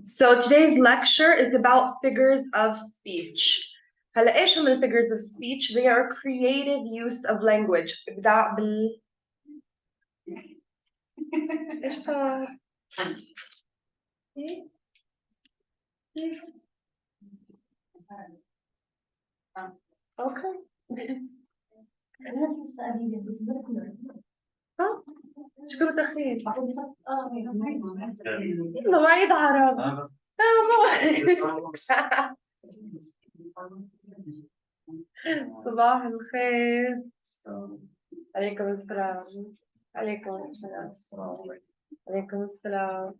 So today's lecture is about figures of speech. هلا ايش هم figures of speech? They are creative use of language. ابداع بال ايش صار؟ اوكي. ها؟ شكرا تخيل. يلا وايد عرب. صباح الخير. عليكم السلام. عليكم السلام. عليكم السلام.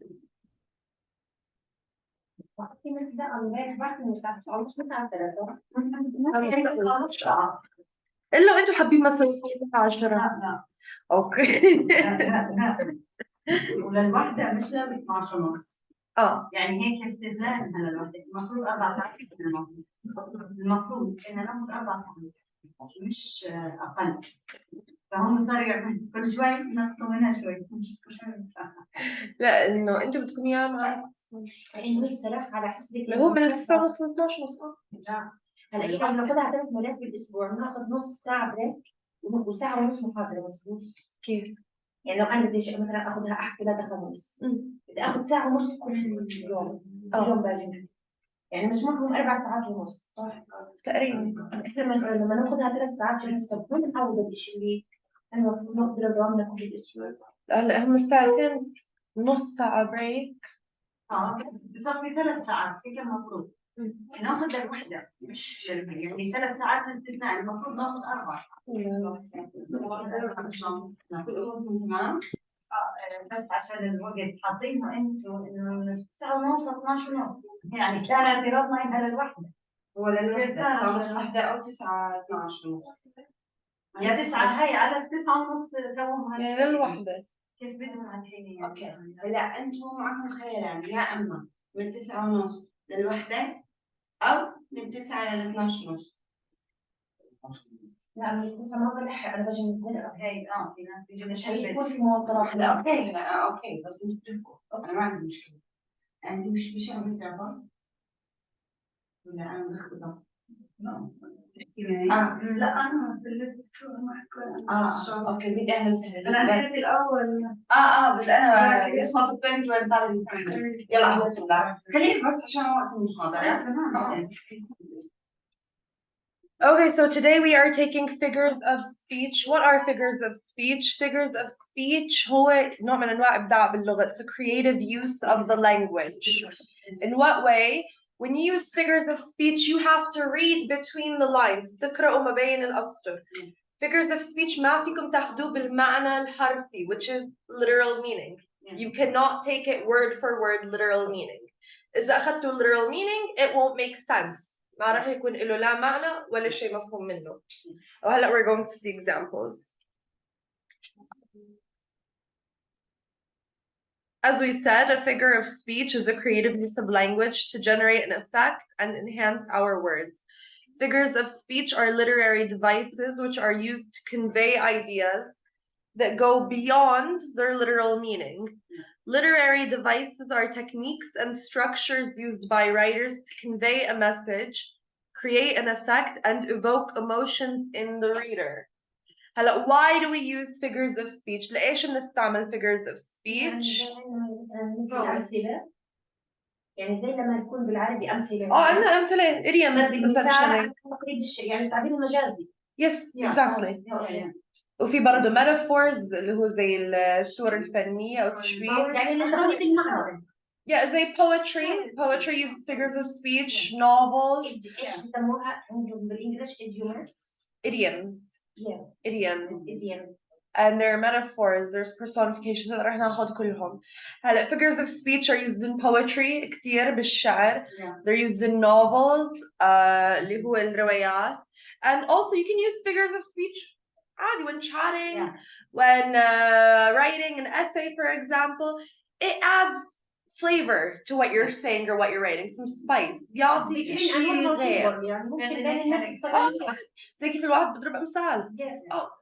إلا أنتوا حابين ما تسووا 10. لا أوكي. لا وللوحدة مش ل 12 ونص. يعني هيك استثناء إنها للوحدة المفروض 4 ساعات. المفروض إن ناخذ 4 ساعات مش أقل. فهم صاروا يعملوا كل شوي نقصوا منها شوي. لا إنه أنتوا بدكم إياه مع إنه الصراحة على حسب اللي هو من 9 ونص ل 12 ونص. لا هلا إحنا بناخذها 3 مرات بالأسبوع، بناخذ نص ساعة بريك وساعة ونص محاضرة. مظبوط كيف؟ يعني لو أنا بدي مثلا آخذها أحد 3 5 بدي آخذ ساعة ونص كل يوم. كل يوم باجي يعني مجموعهم 4 ساعات ونص صح؟ تقريبا. إحنا مثلا لما ناخذها 3 ساعات جلسة ما بنعوض الشيء اللي المفروض نقدر دوامنا كل الأسبوع. هلا هم ساعتين نص ساعة بريك. بصفي 3 ساعات هيك المفروض ناخذ الوحدة مش يعني 3 ساعات باستثناء المفروض ناخذ 4 ساعات. تمام. بس عشان الوقت حاطينه انتوا انه من 9 ونص 12 ونص يعني كان اعتراضنا انها للوحدة. هو للوحدة 9 ونص وحدة او 9 12 ونص. يا 9 هاي على 9 ونص توهم يعني للوحدة. كيف بدهم عالحين اوكي. هلا انتم معكم خيارين يا اما من 9 ونص للوحدة او من 9 ل 12 ونص. لا من 9 ما بلحق انا بجي من الزرقاء. هي في ناس بيجي مش هيكون في مواصلات. لا اوكي اوكي بس نتفقوا انا ما عندي مشكلة. عندي مش عم تعبان ولا انا مخبطة. لا انا اوكي بدي اهلا وسهلا. انا اخذت الاول. بس انا يخاطب بنت وين طالب. يلا اهلا وسهلا. خليك بس عشان وقت المحاضرة. تمام. Okay, so today we are taking figures of speech. What are figures of speech? Figures of speech هو نوع من أنواع إبداع باللغة. It's a creative use of the language. In what way? When you use figures of speech, you have to read between the lines. تقرأوا ما بين الأسطر. Figures of speech ما فيكم تاخدوه بالمعنى الحرفي, which is literal meaning. You cannot take it word for word literal meaning. إذا أخذتوا literal meaning, it won't make sense. ما راح يكون له لا معنى ولا شيء مفهوم منه. وهلا we're going to see examples. As we said, a figure of speech is a creative use of language to generate an effect and enhance our words. Figures of speech are literary devices which are used to convey ideas that go beyond their literal meaning. Literary devices are techniques and structures used by writers to convey a message, create an effect, and evoke emotions in the reader. هلا why do we use figures of speech؟ لإيش بنستعمل figures of speech؟ يعني زي لما يكون بالعربي أمثلة. عندنا أمثلة idioms essentially. تقريب الشيء يعني التعبير المجازي. Yes, exactly. وفي برضه metaphors اللي هو زي الصور الفنية أو تشبيه. يعني اللي تقريب المعنى. Yeah, زي poetry. Poetry uses figures of speech. Novels. إيش بيسموها عندهم بالإنجليش idioms. Yeah. Idioms. And there are metaphors, there's personification. رح ناخد كلهم. هلا figures of speech are used in poetry كتير بالشعر. They're used in novels اللي هو الروايات. And also you can use figures of speech عادي when chatting, when writing an essay, for example. It adds flavor to what you're saying or what you're writing, some spice. بيعطي شيء غير. زي كيف الواحد بضرب أمثال.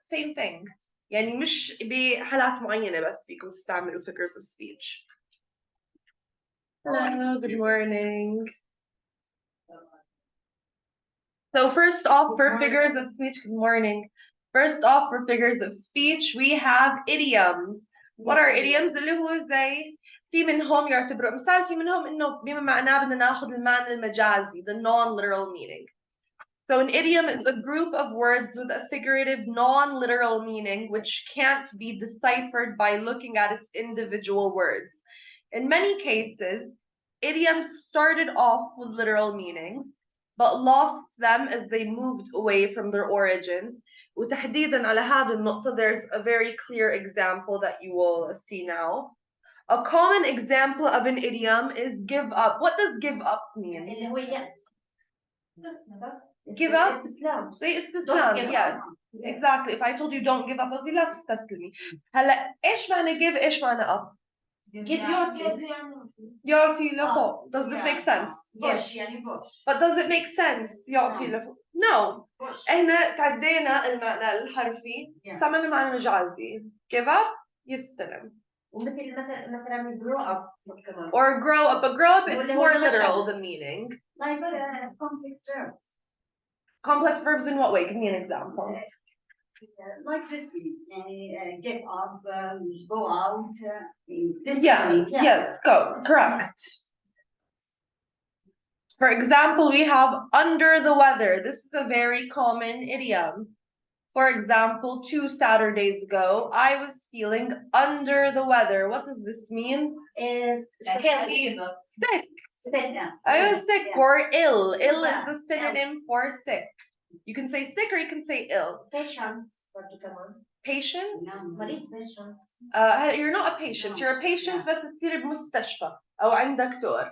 Same thing. يعني مش بحالات معينة بس فيكم تستعملوا figures of speech. Hello, good morning. So first off, for figures of speech, good morning. First off, for figures of speech, we have idioms. What are idioms؟ اللي هو زي في منهم يعتبروا مثال، في منهم انه بما معناه بدنا ناخذ المعنى المجازي, the non-literal meaning. So an idiom is a group of words with a figurative non-literal meaning which can't be deciphered by looking at its individual words. In many cases, idioms started off with literal meanings, but lost them as they moved away from their origins. وتحديداً على هذه النقطة, there's a very clear example that you will see now. A common example of an idiom is give up. What does give up mean? Give up زي استسلام. Yes, exactly. If I told you don't give up, قصدي لا تستسلمي. هلا ايش معنى give, ايش معنى up? Give يعطي لفوق. Does this make sense? Yes. يعني push. But does it make sense يعطي لفوق? No. احنا تعدينا المعنى الحرفي, استعملنا المعنى المجازي. Give up يستلم. ومثل مثلا grow up كمان. Or grow up, but grow up it's more literal the meaning. Like complex verbs. Complex verbs in what way? Give me an example. Like this, get up, go out. Yes, go. Correct. For example, we have under the weather. This is a very common idiom. For example, 2 Saturdays ago, I was feeling under the weather. What does this mean? Sick. I was sick or ill. Ill is a synonym for sick. You can say sick or you can say ill. Patient? You're not a patient. You're a patient بس تصير بمستشفى أو عند دكتور.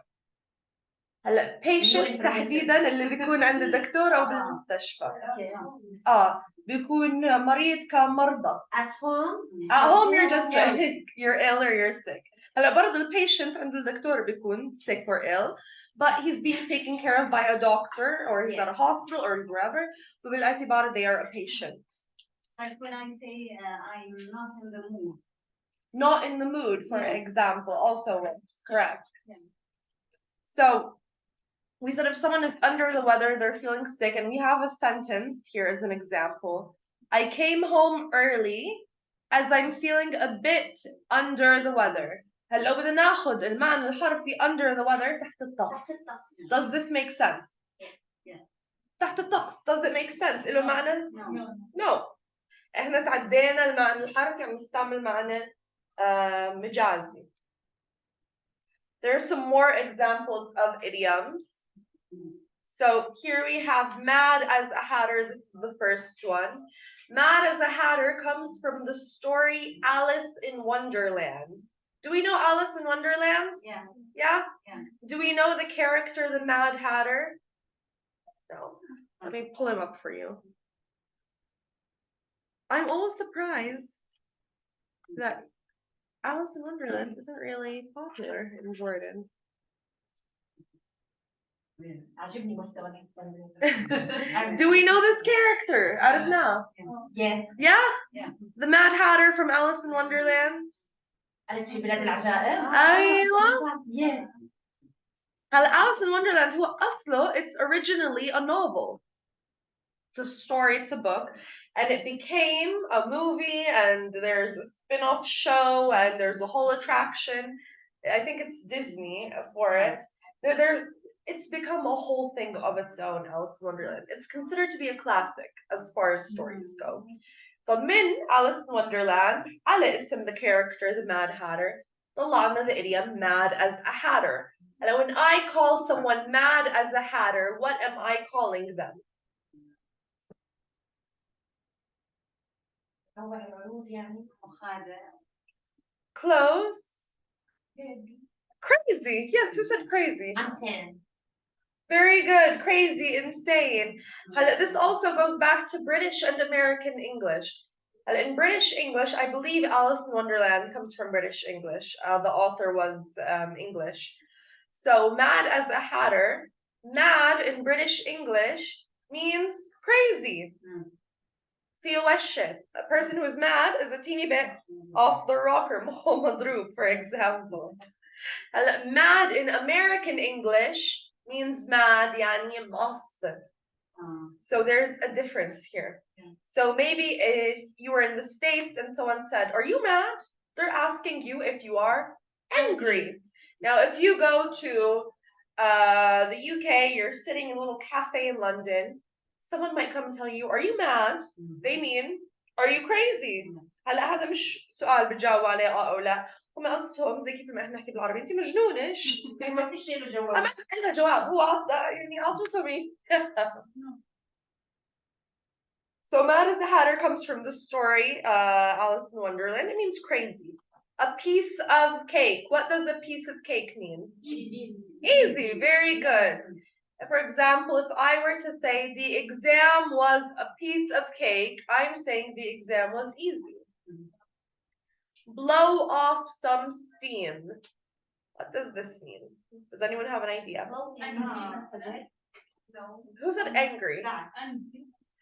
هلا patient تحديدا اللي بيكون عند الدكتور أو بالمستشفى. بيكون مريض كمرضى. At home? At home you're just sick. You're ill or you're sick. هلا برضه البيشنت عند الدكتور بيكون sick or ill, but he's being taken care of by a doctor or he's at a hospital or he's wherever. فبالاعتبار they are a patient. Like when I say I'm not in the mood. Not in the mood, for example, also works. Correct. So we said if someone is under the weather, they're feeling sick, and we have a sentence here as an example. I came home early as I'm feeling a bit under the weather. هلا بدنا ناخذ المعنى الحرفي under the weather تحت الطقس. Does this make sense? Yeah. تحت الطقس. Does it make sense? إله معنى؟ No. احنا تعدينا المعنى الحرفي عم نستعمل معنى مجازي. There are some more examples of idioms. So here we have mad as a hatter. This is the first one. Mad as a hatter comes from the story Alice in Wonderland. Do we know Alice in Wonderland? Yeah. Yeah? Do we know the character, the Mad Hatter? No. Let me pull him up for you. I'm almost surprised that Alice in Wonderland isn't really popular in Jordan. Do we know this character out of now? Yeah. Yeah? The Mad Hatter from Alice in Wonderland? أليس في بلاد العجائب؟ أيوة. Yeah. Alice in Wonderland هو أصله, it's originally a novel. It's a story, it's a book, and it became a movie, and there's a spin-off show, and there's a whole attraction. I think it's Disney for it. It's become a whole thing of its own, Alice in Wonderland. It's considered to be a classic as far as stories go. But من Alice in Wonderland, على اسم the character, the Mad Hatter, طلعنا the idiom mad as a hatter. And when I call someone mad as a hatter, what am I calling them? Close. Crazy. Yes, who said crazy? Very good. Crazy, insane. This also goes back to British and American English. In British English, I believe Alice in Wonderland comes from British English. The author was English. So mad as a hatter, mad in British English means crazy. A person who is mad is a teeny bit off the rocker, مخه مضروب, for example. هلا mad in American English means mad يعني مقصر. So there's a difference here. So maybe if you were in the States and someone said, "Are you mad?" They're asking you if you are angry. Now, if you go to the UK, you're sitting in a little cafe in London, someone might come and tell you, "Are you mad?" They mean, "Are you crazy?" هلا هذا مش سؤال بتجاوب عليه أو لا. هم قصدهم زي كيف ما احنا نحكي بالعربي، انت مجنونه ايش؟ ما فيش له جواب. ما لها جواب، هو يعني عطوكمي. So Mad as the Hatter comes from the story Alice in Wonderland. It means crazy. A piece of cake. What does a piece of cake mean? Easy. Very good. For example, if I were to say the exam was a piece of cake, I'm saying the exam was easy. Blow off some steam. What does this mean? Does anyone have an idea? Who said angry?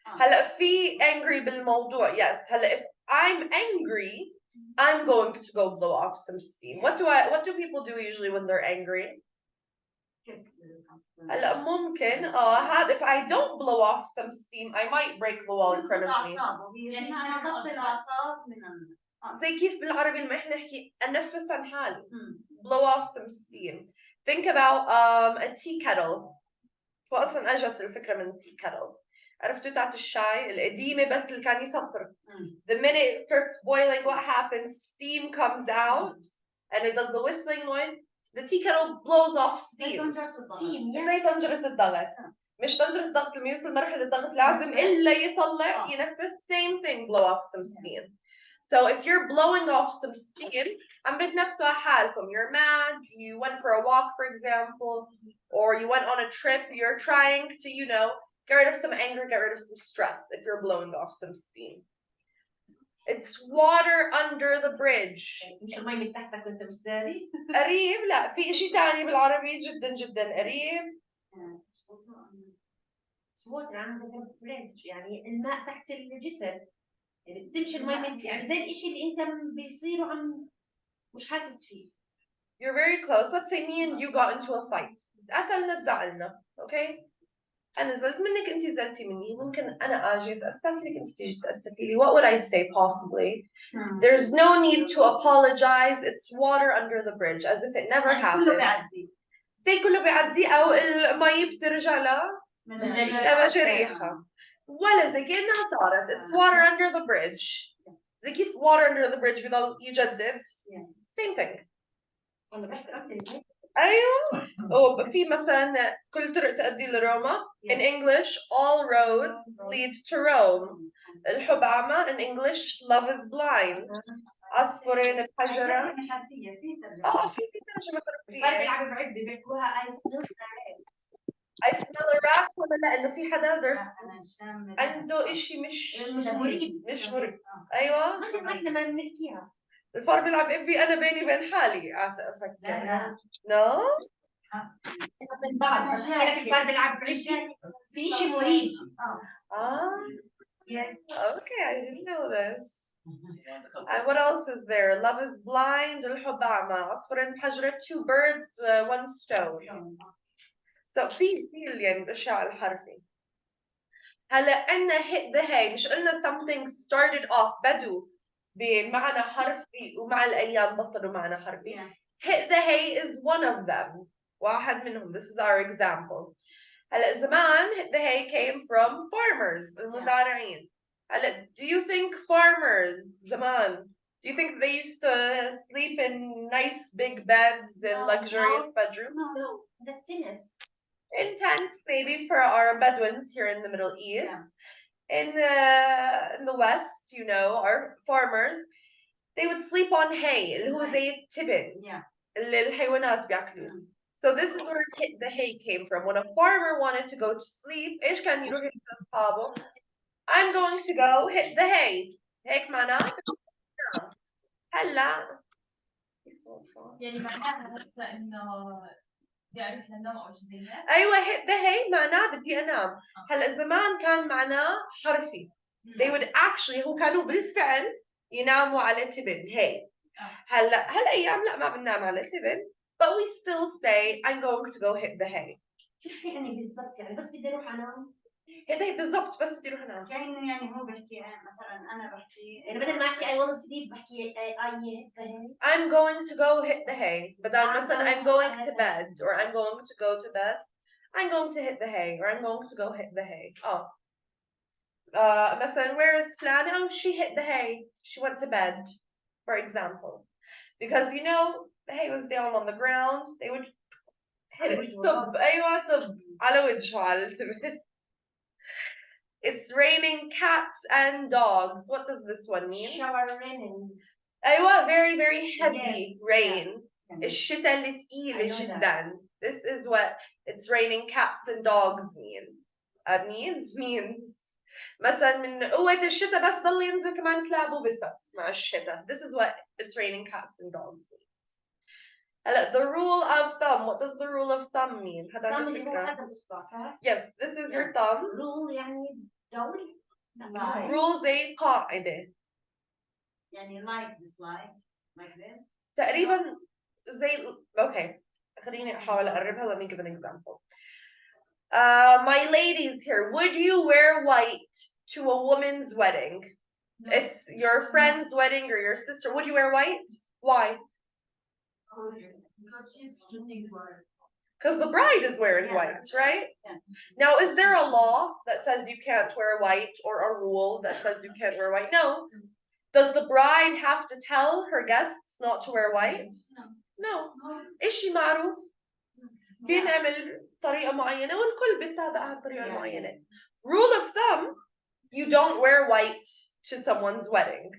هلا في angry بالموضوع. Yes. هلا if I'm angry, I'm going to go blow off some steam. What do people do usually when they're angry? هلا ممكن if I don't blow off some steam, I might break the wall in front of me. زي كيف بالعربي لما احنا نحكي انفس عن حالي. Blow off some steam. Think about a tea kettle. فاصلا اجت الفكره من tea kettle. عرفتوا تاعت الشاي القديمة بس اللي كان يصفر. The minute it starts boiling, what happens? Steam comes out and it does the whistling noise. The tea kettle blows off steam. زي طنجرة الضغط. مش طنجرة الضغط لما يوصل مرحلة الضغط لازم إلا يطلع ينفس. Same thing, blow off some steam. So if you're blowing off some steam, عم بتنفسوا على حالكم. You're mad, you went for a walk, for example, or you went on a trip, you're trying to, get rid of some anger, get rid of some stress if you're blowing off some steam. It's water under the bridge. مش المي من تحتك وانت مش داري؟ قريب. لا في شيء ثاني بالعربي جدا جدا قريب. water under the bridge يعني الماء تحت الجسر. يعني بتمشي المي من يعني زي الشيء اللي انت بيصير وعم مش حاسس فيه. You're very close. Let's say me and you got into a fight. قتلنا تزعلنا. Okay? أنا زلت منك أنت زلتي مني. ممكن أنا أجي أتأسف لك أنت تيجي تأسفي لي. What would I say possibly? There's no need to apologize. It's water under the bridge as if it never happened. كله بيعدي. زي كله بيعدي أو المي بترجع لها مجاريها. ولا زي كأنها صارت. It's water under the bridge. زي كيف water under the bridge بيضل يجدد. Same thing. أيوة. في مثلا كل طرق تؤدي لروما. In English, all roads lead to Rome. الحب أعمى. In English, love is blind. عصفورين بحجرة. في ترجمة فرنسية. I smell a rat ولا لا إنه في حدا عنده إشي مش مريب. أيوة. ما إحنا ما بنحكيها. الفار بيلعب ابي انا بيني وبين حالي افكر. لا نو من بعض الفار بيلعب في شيء مريب. Okay, I didn't know this. And what else is there? Love is blind. الحب أعمى. عصفورين بحجرة. Two birds, one stone. So في يعني الأشياء الحرفي. هلا عنا hit the hay. مش قلنا something started off بدو بمعنى حرفي ومع الأيام بطلوا معنى حرفي. Hit the hay is one of them. واحد منهم. This is our example. هلا زمان hit the hay came from farmers المزارعين. هلا do you think farmers زمان do you think they used to sleep in nice big beds in luxurious bedrooms? No. The tennis. In tents maybe for our Bedouins here in the Middle East. In the West, our farmers, they would sleep on hay اللي هو زي التبن اللي الحيوانات بياكلوه. So this is where the hay came from. When a farmer wanted to go to sleep, إيش كان يروح يقول لأصحابه? I'm going to go hit the hay. هيك معناه هلا يعني معناها إنه بدي أروح للنوم أو شيء زي هيك. أيوة hit the hay معناه بدي أنام. هلا زمان كان معناه حرفي. They would actually هو كانوا بالفعل يناموا على تبن hay. هلا هالأيام لا ما بننام على تبن. but we still say I'm going to go hit the hay. شو يعني بالضبط يعني بس بدي اروح انام. hit the hay بالضبط بس بدي اروح انام. كأنه يعني هو بحكي مثلا انا بحكي يعني بدل ما احكي I want to sleep بحكي I hit the hay. I'm going to go hit the hay. بدل مثلا I'm going to bed or I'm going to go to bed. I'm going to hit the hay or I'm going to go hit the hay. Oh. مثلا where is فلانة? Oh, she hit the hay. She went to bed, for example. Because you know the hay was down on the ground. They would hit it. طب أيوة طب على وجهه على التبت. It's raining cats and dogs. What does this one mean? Shower raining. أيوة very very heavy Yes. rain. Yeah. الشتاء اللي تقيل I know جدا. This is what it's raining cats and dogs mean. means مثلا من قوة الشتاء بس ضل ينزل كمان كلاب وبسس مع الشتاء. This is what it's raining cats and dogs means. هلا the rule of thumb. What does the rule of thumb mean؟ هذا thumb اللي هو الفكرة. هذا الإصبع. Yes, this is your thumb. rule يعني دوري. rule زي قاعدة. يعني like this. تقريبا زي okay. خليني أحاول أقربها. Let me give an example. My ladies here, would you wear white to a woman's wedding? No. It's your friend's wedding or your sister. Would you wear white? Why? Because she's choosing for Because the bride is wearing Yeah. white, right? Yeah. Now, is there a law that says you can't wear white or a rule that says you can't wear white? No. Does the bride have to tell her guests not to wear white? No. إشي معروف. بنعمل طريقة معينة والكل بيتابع هالطريقة المعينة. Rule of thumb, you don't wear white to someone's wedding.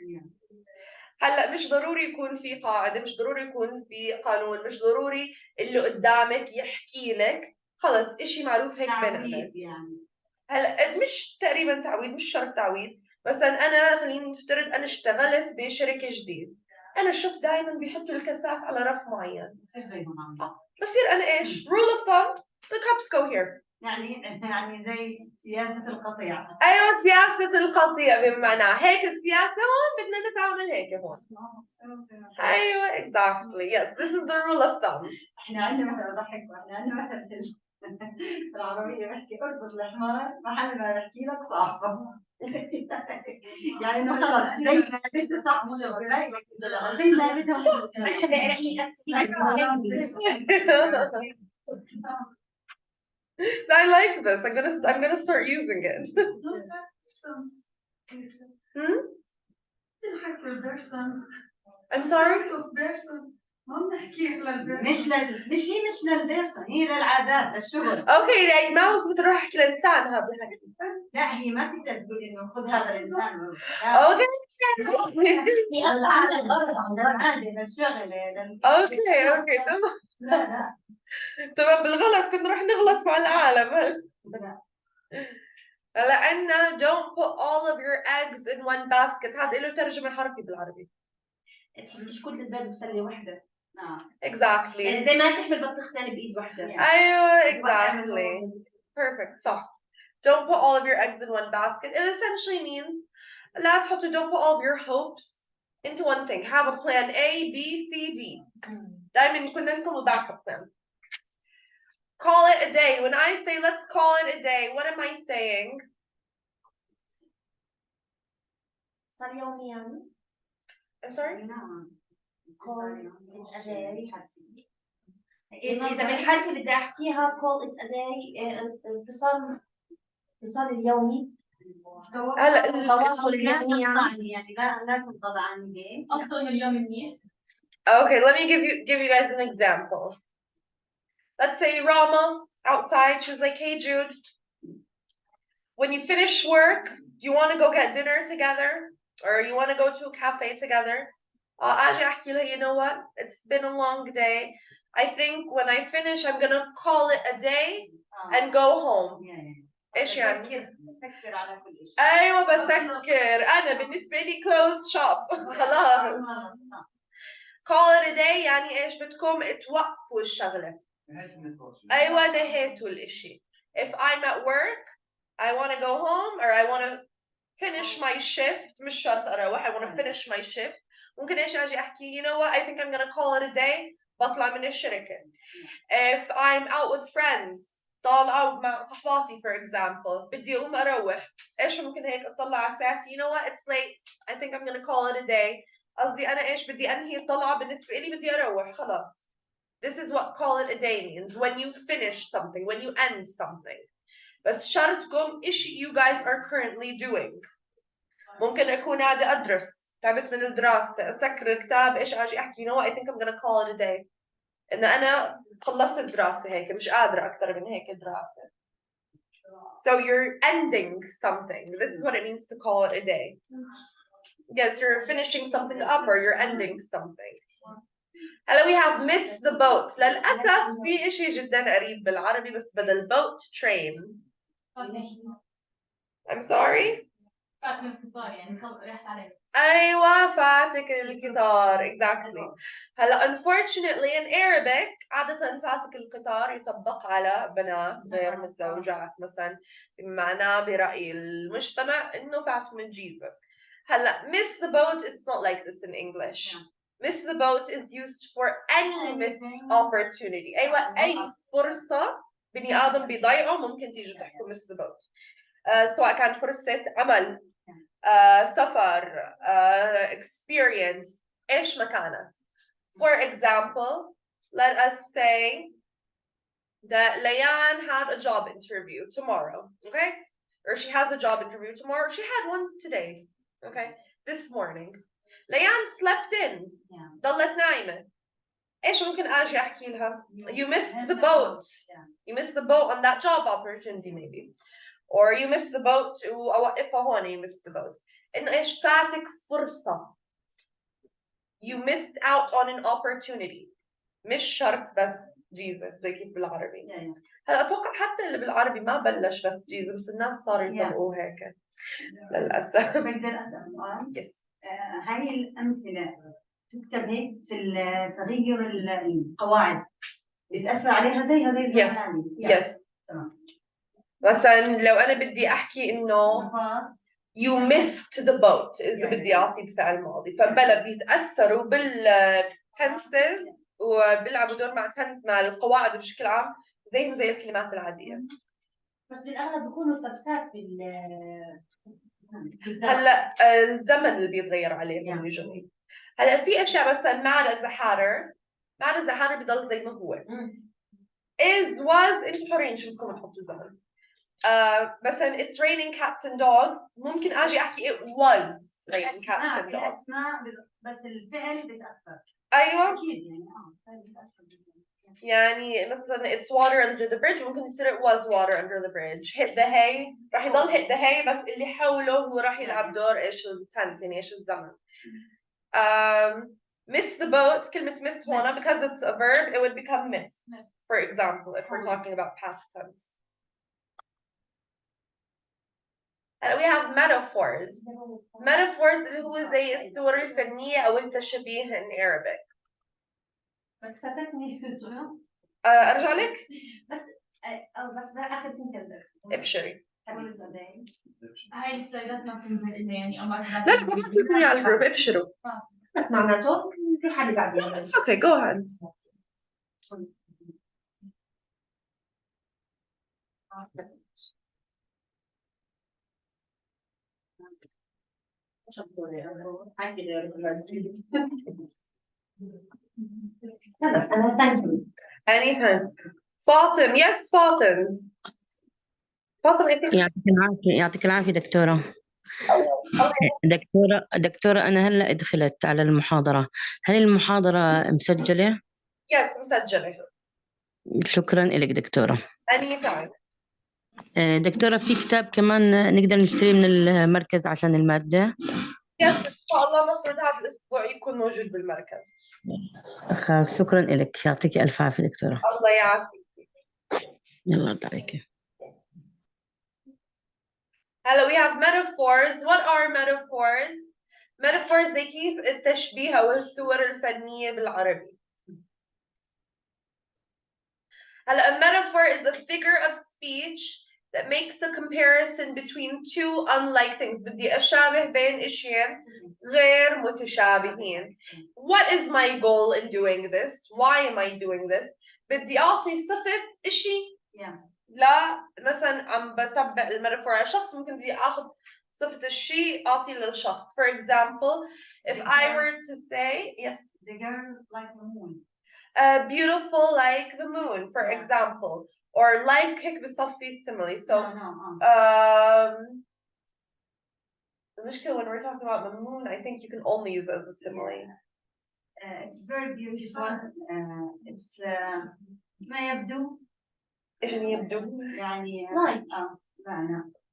هلا مش ضروري يكون في قاعدة، مش ضروري يكون في قانون، مش ضروري اللي قدامك يحكي لك. خلص إشي معروف هيك بنعمل. يعني. هلا مش تقريبا تعويض، مش شرط تعويض. مثلا أنا خلينا نفترض أنا اشتغلت بشركة جديد. أنا شفت دائما بيحطوا الكاسات على رف معين. بصير زيهم عم. بصير أنا إيش؟ Rule of thumb, the cups go here. يعني زي سياسة القطيع. أيوة سياسة القطيع بمعنى هيك السياسة هون بدنا نتعامل هيك هون. أيوة exactly yes this is the rule of thumb. إحنا عندنا مثل أضحك إحنا عندنا مثل في العربية بحكي اربط الحمار محل ما بحكي لك صعبة. يعني إنه خلص زي ما بدي صح زي ما بدهم. I like this. I'm gonna start using it. Hmm? I'm sorry. مش للبيرسون هي للعادات للشغل. Okay يعني ما هو بتروح احكي لإنسان هذا الحكي. لا هي ما تقدر تقول إنه خذ هذا الإنسان. Okay. هي العادة للشغل. Okay تمام. لا. تمام بالغلط كنا نروح نغلط مع العالم هلا عندنا don't put all of your eggs in one basket. هذا له ترجمة حرفي بالعربي. مش كل البيض بسلة واحدة. Exactly. يعني زي ما تحمل بطيختين بإيد واحدة. أيوة exactly. Perfect صح. Don't put all of your eggs in one basket. It essentially means لا تحطوا don't put all of your hopes into one thing. Have a plan A, B, C, D. دايما يكون لكم backup plan. Call it a day. When I say let's call it a day, what am I saying? صار يوميا. I'm sorry? call it a day. إذا بالحرف بدي أحكيها call it a day الاتصال اليومي. التواصل اليومي يعني لا تنقطع عني. أفضل اليوم منيح. Okay, let me give you guys an example. Let's say Rama outside, she was like, hey Jude, when you finish work, do you want to go get dinner together? Or you want to go to a cafe together? أجي أحكي لها, you know what? It's been a long day. I think when I finish, I'm gonna call it a day and go home. إيش يعني؟ بسكر على كل شيء. أيوة بسكر. أنا بالنسبة لي close shop. خلاص. Call it a day يعني إيش بدكم توقفوا الشغلة. أيوة نهيتوا الإشي. If I'm at work, I want to go home or I want to finish my shift. مش شرط أروح. I want to finish my shift. ممكن إيش أجي أحكي, you know what? I think I'm gonna call it a day. بطلع من الشركة. If I'm out with friends طالعة مع صحباتي for example بدي أقوم أروح إيش ممكن هيك أطلع على ساعتي you know what it's late I think I'm gonna call it a day قصدي أنا إيش بدي أنهي الطلعة بالنسبة لي بدي أروح خلاص. This is what call it a day means when you finish something when you end something. بس شرطكم إيش you guys are currently doing. ممكن أكون قاعدة أدرس تعبت من الدراسة أسكر الكتاب إيش أجي أحكي you know what I think I'm gonna call it a day. إن أنا خلصت الدراسة هيك مش قادرة أكتر من هيك دراسة. So you're ending something. This is what it means to call it a day. Yes, you're finishing something up or you're ending something. هلا we have miss the boat. للأسف في إشي جدا قريب بالعربي بس بدل boat train. I'm sorry. فات من القطار يعني رحت عليه. أيوة فاتك القطار exactly. هلا unfortunately in Arabic عادة فاتك القطار يطبق على بنات غير متزوجات مثلا بمعنى برأي المجتمع إنه فات من جيزة. هلا miss the boat it's not like this in English. Miss the boat is used for any missed opportunity. أيوة أي فرصة بني آدم بيضيعه ممكن تيجي تحكوا miss the boat. سواء كانت فرصة عمل سفر experience إيش ما كانت. For example, let us say that Layan had a job interview tomorrow, okay? Or she has a job interview tomorrow. She had one today, okay? This morning. Layan slept in. ضلت نايمة. إيش ممكن أجي أحكي لها? You missed the boat. You missed the boat on that job opportunity maybe. Or you missed the boat وأوقفها هون you missed the boat. إنه إيش فاتك فرصة. You missed out on an opportunity. مش شرط بس جيزة زي كيف بالعربي. هلا أتوقع حتى اللي بالعربي ما بلش بس جيزة بس الناس صاروا يطبقوه هيك. للأسف. بقدر أسأل سؤال؟ يس. هاي الأمثلة تكتب هيك في تغير القواعد بتأثر عليها زيها زي الثاني. يس. تمام. مثلا لو أنا بدي أحكي إنه you missed the boat إذا بدي أعطي بفعل ماضي فبلا بيتأثروا بالتنسز وبيلعبوا دور مع القواعد بشكل عام زيهم زي الكلمات العادية. بس بالأغلب بيكونوا ثبتات هلا الزمن اللي بيتغير عليهم يجري. هلا في أشياء مثلا mad as a hatter بضل زي ما هو. is was أنتوا حرين شو بدكم تحطوا زمن. مثلا it's raining cats and dogs ممكن أجي أحكي it was raining cats and dogs. بس الفعل بتأثر. أيوة. أكيد يعني مثلا it's water under the bridge ممكن يصير it was water under the bridge. hit the hay راح يضل hit the hay بس اللي حوله هو راح يلعب دور إيش التنس يعني إيش الزمن. miss the boat كلمة miss هنا because it's a verb it would become missed. For example if we're talking about past tense. We have metaphors. Metaphors اللي هو زي الصور الفنية أو التشبيه in Arabic. بس فاتتني أرجع لك؟ بس لا آخر كلمة. ابشري. هاي السلايدات ما بتنزل إلا يعني أمر. لا ببعث لكم على الجروب ابشروا. معناته نروح على بعدين. It's okay go ahead. Anytime. Fatim, yes Fatim. Fatim I think. يعطيك العافية دكتورة. دكتورة أنا هلا دخلت على المحاضرة. هل المحاضرة مسجلة؟ Yes مسجلة. شكرا لك دكتورة. Anytime. دكتورة في كتاب كمان نقدر نشتريه من المركز عشان المادة؟ Yes إن شاء الله المفروض هذا الأسبوع يكون موجود بالمركز. خلاص شكرا لك يعطيك ألف عافية دكتورة. الله يعافيك. يلا رد عليك. هلا we have metaphors. What are metaphors? Metaphors زي كيف التشبيه أو الصور الفنية بالعربي. هلا a metaphor is a figure of speech that makes a comparison between two unlike things. بدي أشابه بين إشيين غير متشابهين. What is my goal in doing this? Why am I doing this? بدي أعطي صفة إشي. لا مثلا عم بطبق الميتافور على شخص، ممكن بدي آخذ صفة الشيء أعطي للشخص. For example, if I were to say, yes. The girl like the moon. Beautiful like the moon, for example. Or like هيك بصفي simile. So, المشكلة when we're talking about the moon, I think you can only use it as a simile. It's very beautiful. It's ما يبدو. إيش اللي يبدو؟ يعني like.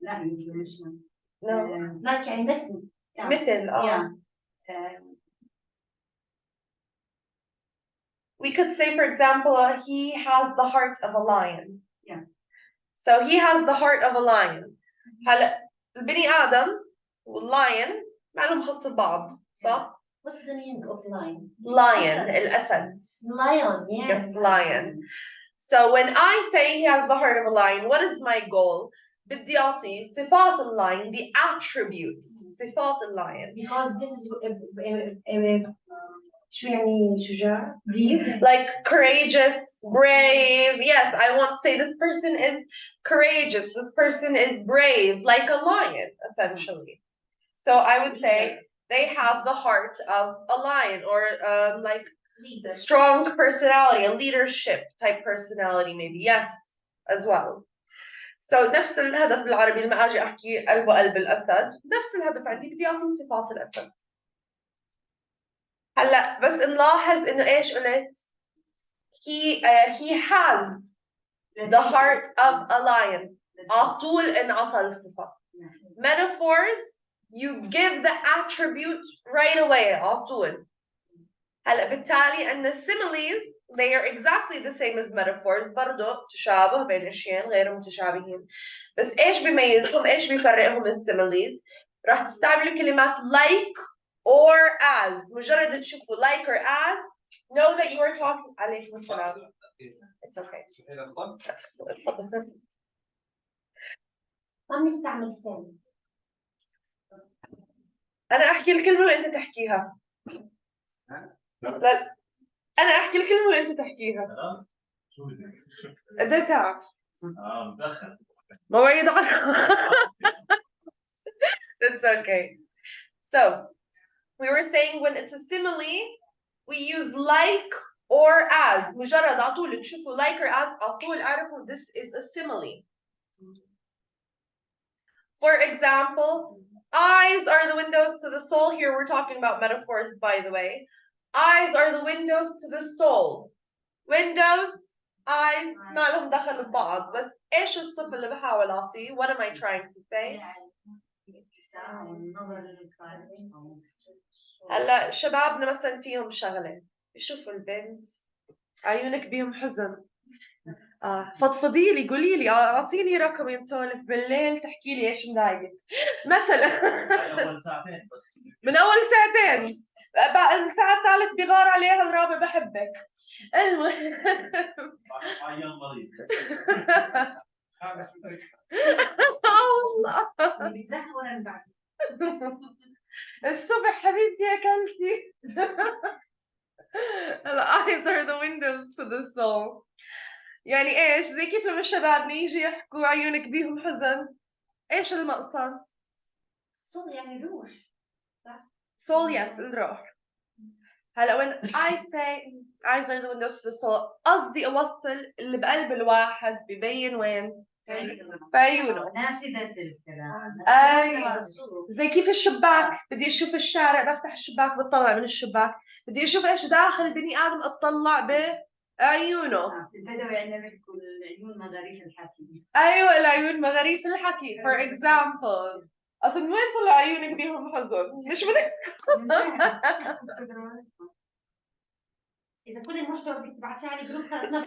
لا يبدو مش No. like يعني مثل. مثل. We could say, for example, he has the heart of a lion. Yeah. So he has the heart of a lion. هلا البني آدم والlion ما لهم خص ببعض، صح؟ What's the meaning of lion? Lion, الأسد. Lion, yes. Yes, lion. So when I say he has the heart of a lion, what is my goal? بدي أعطي صفات الlion, the attributes, صفات الlion. Because this is شو يعني شجاع؟ Brave. Like courageous, brave. Yes, I want to say this person is courageous. This person is brave, like a lion, essentially. So I would say they have the heart of a lion, or like Leader. strong personality, a leadership type personality, maybe. Yes, as well. So نفس الهدف بالعربي لما أجي أحكي قلب وقلب الأسد، نفس الهدف عندي بدي أعطي صفات الأسد. هلا بس نلاحظ إنه إيش قلت؟ He has the heart of a lion. على طول انعطى الصفة. Metaphors, you give the attribute right away على طول. هلا بالتالي أن similes they are exactly the same as metaphors، برضو تشابه بين أشياء غير متشابهين. بس إيش بيميزهم؟ إيش بيفرقهم similes؟ راح تستعملوا كلمات like or as. مجرد تشوفوا like or as, know that you are talking. عليكم السلام. It's okay. ما بنستعمل سن. أنا أحكي الكلمة وأنت تحكيها. لا أنا أحكي الكلمة وأنت تحكيها. ده ساعة. مواعيد That's okay. So we were saying when it's a simile, we use like or as. مجرد على طول تشوفوا like or as على طول اعرفوا this is a simile. For example, eyes are the windows to the soul. Here we're talking about metaphors, by the way. Eyes are the windows to the soul. Windows, eyes ما لهم دخل ببعض، بس إيش الصفة اللي بحاول أعطيه؟ What am I trying to say? هلا شبابنا مثلا فيهم شغلة، يشوفوا البنت عيونك بيهم حزن. فضفضي لي، قولي لي، اعطيني رقم نسولف بالليل، تحكي لي ايش مضايقك مثلا. اول ساعتين بس. من اول ساعتين بقى الساعة الثالث بيغار عليها الرابع بحبك. المهم عيان مريض. والله الصبح حبيبتي اكلتي. The eyes are the windows to the soul. يعني ايش؟ زي كيف لما الشباب يجي يحكوا عيونك بيهم حزن، ايش المقصد؟ soul يعني روح. soul, yes, الروح. هلا when I say eyes are the windows to the soul، قصدي اوصل اللي بقلب الواحد ببين وين؟ في عيونه. نافذة الكلام. ايوه زي كيف الشباك، بدي اشوف الشارع بفتح الشباك بتطلع من الشباك، بدي اشوف ايش داخل البني ادم اطلع بعيونه. في البدوي عندنا بيحكوا العيون مغاريف الحكي. ايوه العيون مغاريف الحكي. for example اصلا من وين طلع عيونك بيهم حزن؟ مش من إذا كل المحتوى بدك تبعتيه على الجروب خلص ما لا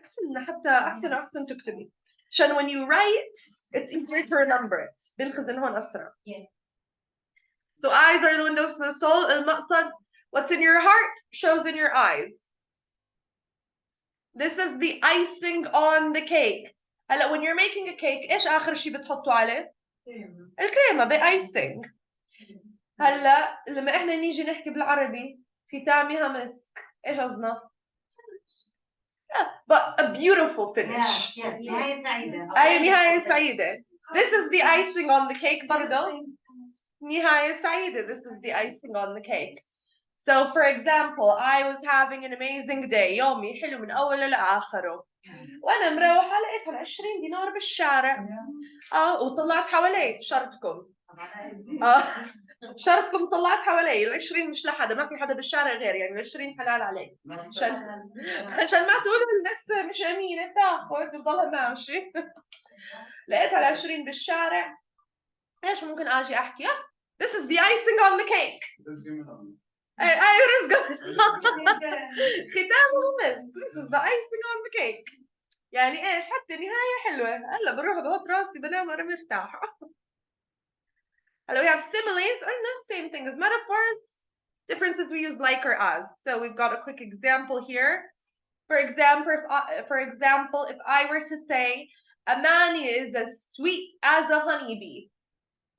أحسن، حتى أحسن تكتبي عشان when you write it's easier to remember it. بنخزن هون أسرع. So eyes are the windows to the soul. المقصد what's in your heart shows in your eyes. This is the icing on the cake. هلا when you're making a cake ايش اخر شيء بتحطوا عليه؟ الكريمه the icing. هلا لما احنا نيجي نحكي بالعربي ختامها مسك ايش قصدنا؟ but a beautiful finish. نهاية سعيدة. أي نهاية سعيدة. This is the icing on the cake برضه. نهاية سعيدة. This is the icing on the cake. So for example, I was having an amazing day. يومي حلو من أوله لآخره. وأنا مروحة لقيتها 20 دينار بالشارع. وطلعت حوالي شرطكم. شرطكم طلعت حوالي 20 مش لحدا، ما في حدا بالشارع غير، يعني 20 حلال عليك. عشان ما تقولوا الناس مش أمينة تاخذ وتضلها ماشي. لقيتها 20 بالشارع. ايش ممكن اجي احكي؟ This is the icing on the cake. اي رزق. ختامه مس. This is the icing on the cake. يعني ايش حتى النهاية حلوة. هلا بروح بحط راسي بنام وانا مرتاحة. هلا we have similes or no same thing as metaphors. Differences we use like or as. So we've got a quick example here. For example, if I were to say a man is as sweet as a honeybee.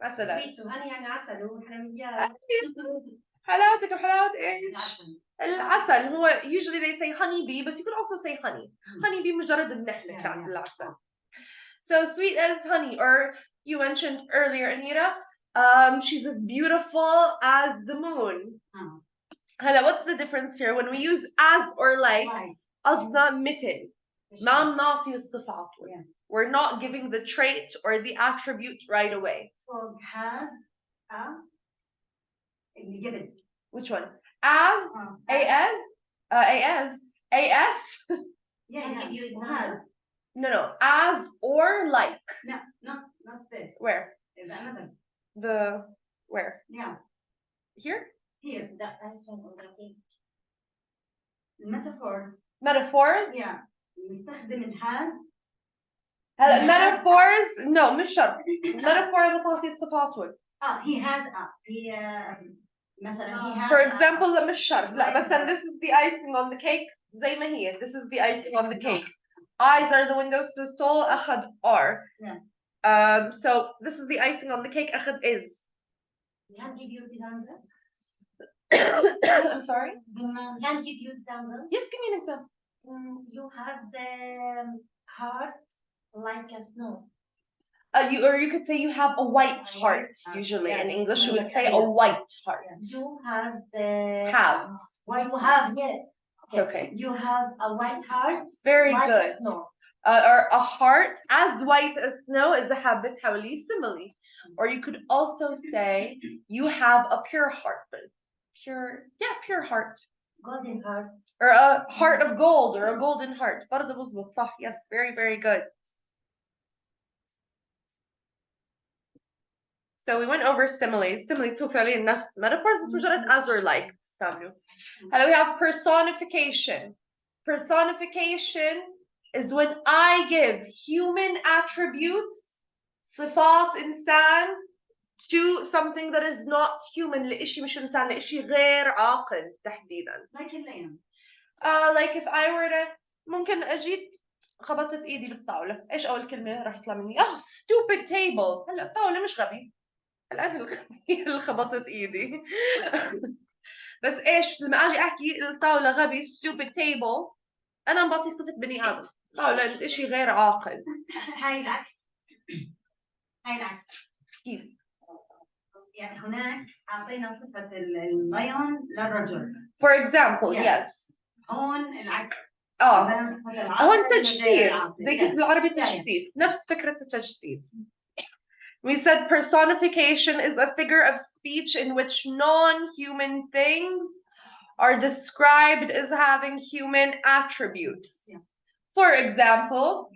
مثلا. sweet وهني يعني عسل وحلويات. حلاوتك وحلاوة ايش؟ العسل. هو usually they say honeybee but you could also say honey. Honeybee مجرد النحلة تاعت العسل. So sweet as honey, or you mentioned earlier, Anita, she's as beautiful as the moon. هلا what's the difference here? When we use as or like, قصدنا مثل. ما نعطي الصفات. We're not giving the trait or the attribute right away. So has given. Which one? As, as, as. Yeah. Give you example. No. As or like. No, not this. Where? The where? Yeah. Here? Here. Metaphors. Metaphors? Yeah. نستخدم الهاز. هلا metaphors no مش شرط. metaphor بتعطي الصفات. he has he مثلا he has. For example لا مش شرط. لا مثلا this is the icing on the cake زي ما هي. This is the icing on the cake. Eyes are the windows to the soul. أخذ are. Yeah. So this is the icing on the cake. أخذ is. Can give you example? I'm sorry? Can give you example? Yes, give me an example. You have the heart like a snow. You could say you have a white heart. Usually in English we would say a white heart. You have the have. You have yes. It's okay. You have a white heart. Very like good. Snow. Or a heart as white as snow is a habit حوالي simile. Or you could also say you have a pure heart. Pure heart. Golden heart. Or a heart of gold or a golden heart. برضه بظبط صح. Yes, very good. So we went over similes. Similes هو فعليا نفس metaphors بس مجرد as or like تستعملوا. هلا we have personification. Personification is when I give human attributes صفات إنسان to something that is not human لإشي مش إنسان لإشي غير عاقل تحديدا. Like اليوم. Like if I were to ممكن أجيت خبطت إيدي بالطاولة. إيش أول كلمة راح يطلع مني؟ stupid table. هلا الطاولة مش غبي. الآن اللي خبطت إيدي. بس إيش لما أجي أحكي الطاولة غبي stupid table أنا عم بعطي صفة بني آدم. طاولة إشي غير عاقل. هاي العكس. كيف؟ يعني هناك أعطينا صفة الليون للرجل. For example, yes. هون العكس. هون تجسيد. زي كيف بالعربي تجسيد. نفس فكرة التجسيد. We said personification is a figure of speech in which non-human things are described as having human attributes. Yeah. For example,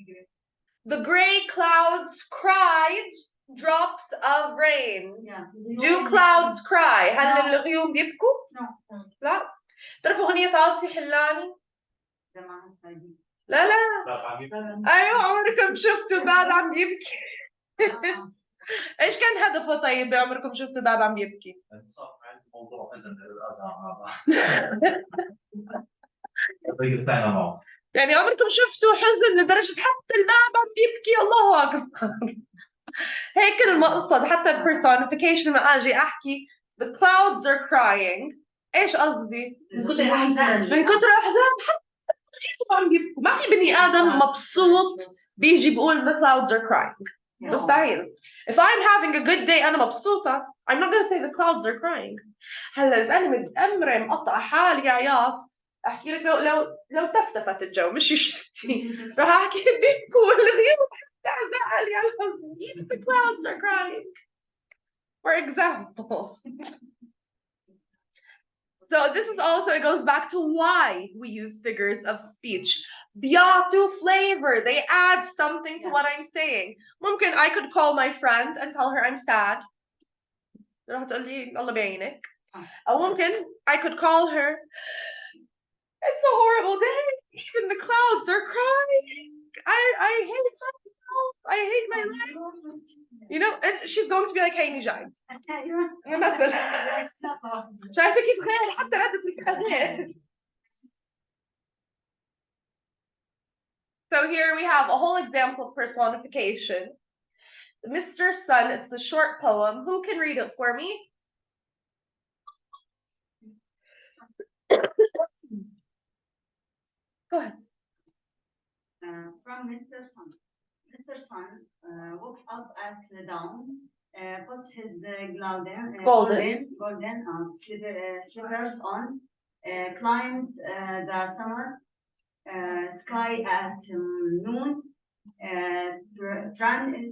the gray clouds cried drops of rain. Yeah. Do clouds cry? هل الغيوم بيبكوا؟ No. لا. تعرفوا أغنية عاصي حلاني؟ لا. أيوة عمركم شفتوا باب عم يبكي؟ ايش كان هدفه طيب بعمركم شفتوا باب عم يبكي؟ موضوع حزن الازهر هذا. يعني عمركم شفتوا حزن لدرجة حتى الباب عم بيبكي الله أكبر. هيك المقصد حتى personification لما أجي أحكي the clouds are crying. إيش قصدي؟ من كتر الأحزان. من كتر الأحزان حتى عم بيبكوا. ما في بني آدم مبسوط بيجي بيقول the clouds are crying. مستحيل. If I'm having a good day أنا مبسوطة I'm not gonna say the clouds are crying. هلا إذا أنا متأمرة مقطعة حالي عياط أحكي لك لو تفتفت الجو مش شفتي راح أحكي بيبكوا الغيوم حتى زعل يا الحزن. Even the clouds are crying. For example. So this is also, it goes back to why we use figures of speech. بيعطوا flavor. They add something to what I'm saying. ممكن I could call my friend and tell her I'm sad. راح تقول لي الله بيعينك. أو ممكن I could call her. It's a horrible day. Even the clouds are crying. I hate myself. I hate my life. You know, and she's going to be like, hey نجاي. مثلا. شايفة كيف غير حتى ردة الفعل غير. So here we have a whole example of personification. Mr. Sun, it's a short poem. Who can read it for me? Go ahead. From Mr. Sun. Mr. Sun wakes up at dawn, puts his golden slippers on, climbs the summer sky at noon, trading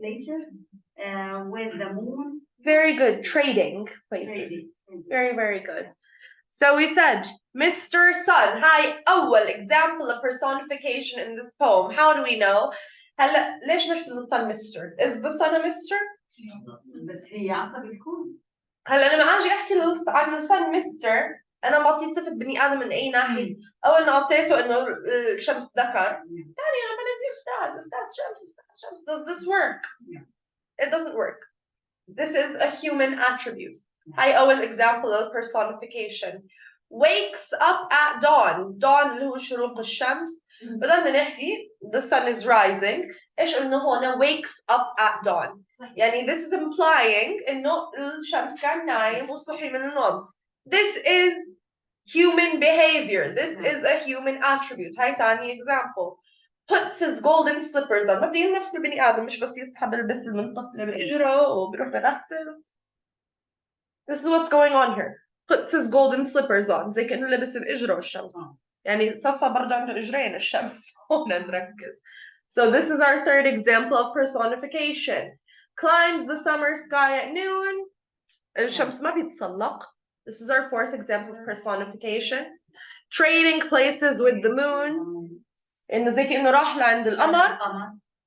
places with the moon. Very good. Trading places. Very, very good. So we said, Mr. Sun. هاي أول example of personification in this poem. How do we know? هلا ليش نحكي للsun Mr? Is the sun a Mr? بس هي عصبي الكون. هلا لما أجي أحكي عن الsun Mr أنا بعطيه صفة بني آدم من أي ناحية؟ أول ما أعطيته إنه الشمس ذكر. ثاني أنا بناديه أستاذ شمس. Does this work? It doesn't work. This is a human attribute. هاي أول example of personification. Wakes up at dawn. Dawn اللي هو شروق الشمس. بدنا نحكي the sun is rising. إيش إنه هون wakes up at dawn. يعني this is implying إنه الشمس كان نايم وصحي من النوم. This is human behavior. This is a human attribute. هاي تاني example. Puts his golden slippers on. مبدئيا نفس البني آدم مش بس يسحب البس المنطقة بإجره وبيروح بغسل. This is what's going on here. Puts his golden slippers on. زي كأنه لبس بإجره الشمس. يعني صفى برضه عنده إجرين الشمس. هون نركز. So this is our third example of personification. Climbs the summer sky at noon. الشمس ما بيتسلق. This is our fourth example of personification. Trading places with the moon. إنه زي كأنه راح لعند القمر.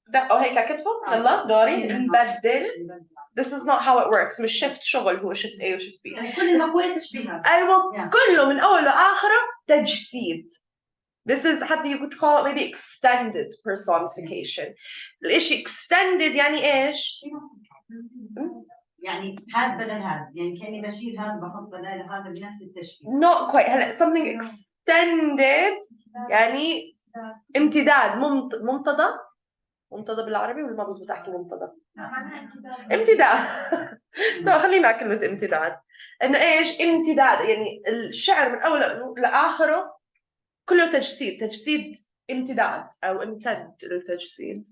دقوا هيك على كتفه. يلا دوري نبدل. This is not how it works. مش شفت شغل هو شفت A وشفت B. يعني كل المقولة تشبيهها. أيوة كله من أول لآخره تجسيد. This is حتى you could call it maybe extended personification. الإشي extended يعني إيش؟ يعني هذا بدل هذا. يعني كأني بشيل هذا بحط بدل هذا بنفس التشبيه. Not quite. هلا something extended يعني امتداد منتدى بالعربي ولا ما بزبط احكي منتدى؟ امتداد. طيب خلينا على كلمة امتداد. انه ايش؟ امتداد يعني الشعر من اوله لاخره كله تجسيد امتداد او امتد التجسيد.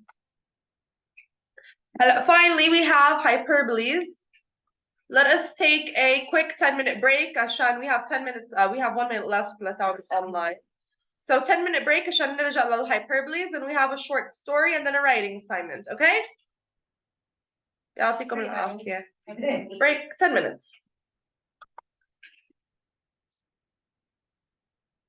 هلا finally we have hyperboles. Let us take a quick 10-minute break عشان we have 10 minutes we have 1 minute left لتعرف online. So 10-minute break عشان نرجع للhyperboles and we have a short story and then a writing assignment, okay? يعطيكم العافية. Break 10 minutes.